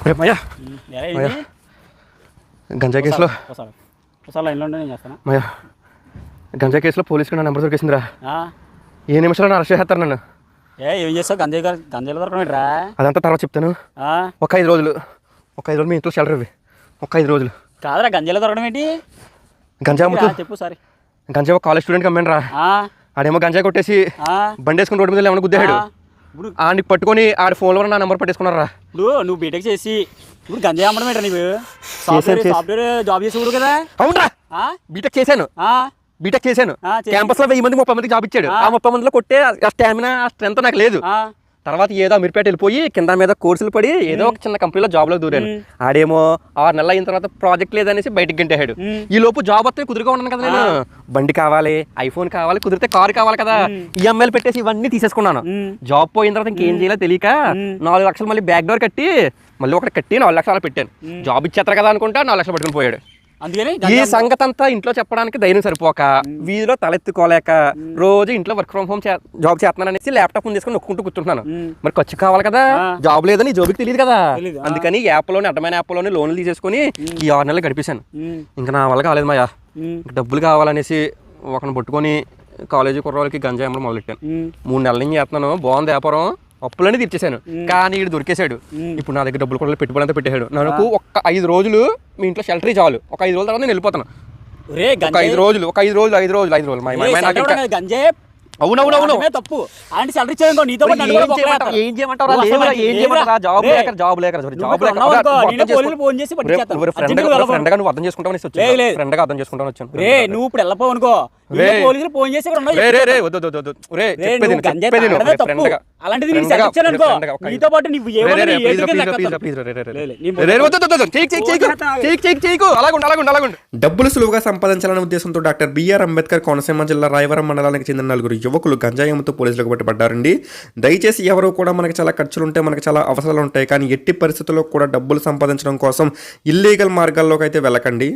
మయ్యా గంజాయి కేసులో మయ్యా గంజాయి కేసులో పోలీసులు నా నెంబర్ దొరికేసిందిరా. ఏ నిమిషంలో అరెస్ట్ చేస్తారు నన్ను. ఏం చేస్తావు? గంజాయిలు దొరకరా? అదంతా తర్వాత చెప్తాను. ఒక 5 రోజులు మీ ఇంట్లో షెల్టర్ ఇవి. ఒక 5 రోజులు కాదురా, గంజాయిలు దొరకడం ఏంటి? గంజాయి అమ్ముతూ చెప్పు సారీ. గంజాయి ఒక కాలేజ్ స్టూడెంట్కి అమ్మాను రా. ఆడేమో గంజాయి కొట్టేసి బండి వేసుకుని రోడ్డు మీద ఏమైనా గుద్దాడు. ఆడిని పట్టుకొని ఆడి ఫోన్లో నా నెంబర్ పట్టేసుకున్నారా. నువ్వు బీటెక్ చేసి ఇప్పుడు గంజాయి అమ్మడం ఏంటా? నీవు సాఫ్ట్వేర్ జాబ్ చేసి కదా? అవునరా, బీటెక్ చేశాను. క్యాంపస్ లో 1000 మంది 30 మందికి జాబ్ ఇచ్చాడు. ఆ 30 మందిలో కొట్టే స్టామినా స్ట్రెంత్ నాకు లేదు. తర్వాత ఏదో అమీర్పేట వెళ్ళిపోయి కింద మీద కోర్సులు పడి ఏదో ఒక చిన్న కంపెనీలో జాబ్ లో దూరాను. ఆడేమో 6 నెలలు అయిన తర్వాత ప్రాజెక్ట్ లేదనేసి బయటకు గంటేహాడు. ఈ లోపు జాబ్ వస్తే కుదురుగా ఉన్నాను కదా. నేను బండి కావాలి, ఐఫోన్ కావాలి, కుదిరితే కారు కావాలి కదా. ఈఎంఐలు పెట్టేసి ఇవన్నీ తీసేసుకున్నాను. జాబ్ పోయిన తర్వాత ఇంకేం చేయాలో తెలియక 4 లక్షలు మళ్ళీ బ్యాక్ డోర్ కట్టి మళ్ళీ ఒకటి కట్టి 4 లక్షలు పెట్టాను. జాబ్ ఇచ్చేస్తారు కదా అనుకుంటా 4 లక్షలు పట్టుకుని పోయాడు. ఈ సంగతి అంతా ఇంట్లో చెప్పడానికి ధైర్యం సరిపోక వీధిలో తలెత్తుకోలేక రోజు ఇంట్లో వర్క్ ఫ్రమ్ హోమ్ జాబ్ చేస్తున్నాను అనేసి ల్యాప్టాప్ ముందు తీసుకొని నొక్కుంటూ కూర్చుంటున్నాను. మరి ఖర్చు కావాలి కదా, జాబ్ లేదని జోబికి తెలియదు కదా. అందుకని యాప్లోని అడ్డమైన యాప్లోని లోన్లు తీసేసుకుని ఈ 6 నెలలు గడిపేశాను. ఇంకా నా వల్ల కాలేదు మాయా. డబ్బులు కావాలనేసి ఒకరిని పట్టుకొని కాలేజీ కుర్రోళ్ళకి గంజాయి అమ్మడం మొదలెట్టాను. 3 నెలల నుంచి చేస్తున్నాను. బాగుంది వ్యాపారం, అప్పులన్నీ తీర్చేశాను. కానీ వీడు దొరికేశాడు. ఇప్పుడు నా దగ్గర డబ్బులు కూడా పెట్టుబడి అంతా పెట్టేశాడు. నాకు ఒక 5 రోజులు మీ ఇంట్లో షెల్టర్ చాలు. ఒక 5 రోజుల తర్వాత నేను వెళ్ళిపోతాను. ఒక 5 రోజులు అవునవునవును తప్పు. అలాంటి సాలరీ ఇచ్చాను నీతో ఏం చేయమంటావు? జాబ్ లేక ఫోన్ చేసి ఫ్రెండ్ గా నువ్వు అర్థం చేసుకుంటావు ఫ్రెండ్ గా అర్థం చేసుకుంటాను వచ్చాను. నువ్వు ఇప్పుడు వెళ్ళిపోవు అనుకో, పోలీసులు ఫోన్ చేసి అలాంటిది నీతో పాటు డబ్బులు సులువుగా సంపాదించాలనే ఉద్దేశంతో డాక్టర్ బిఆర్ అంబేద్కర్ కోనసీమ జిల్లా రాయవరం మండలానికి చెందిన 4 యువకులు గంజాయి అమ్ముతూ పోలీసులకు పట్టుబడ్డారండి. దయచేసి ఎవరు కూడా మనకి చాలా ఖర్చులు ఉంటాయి, మనకి చాలా అవసరాలు ఉంటాయి, కానీ ఎట్టి పరిస్థితుల్లో కూడా డబ్బులు సంపాదించడం కోసం ఇల్లీగల్ మార్గాల్లోకి అయితే వెళ్ళకండి.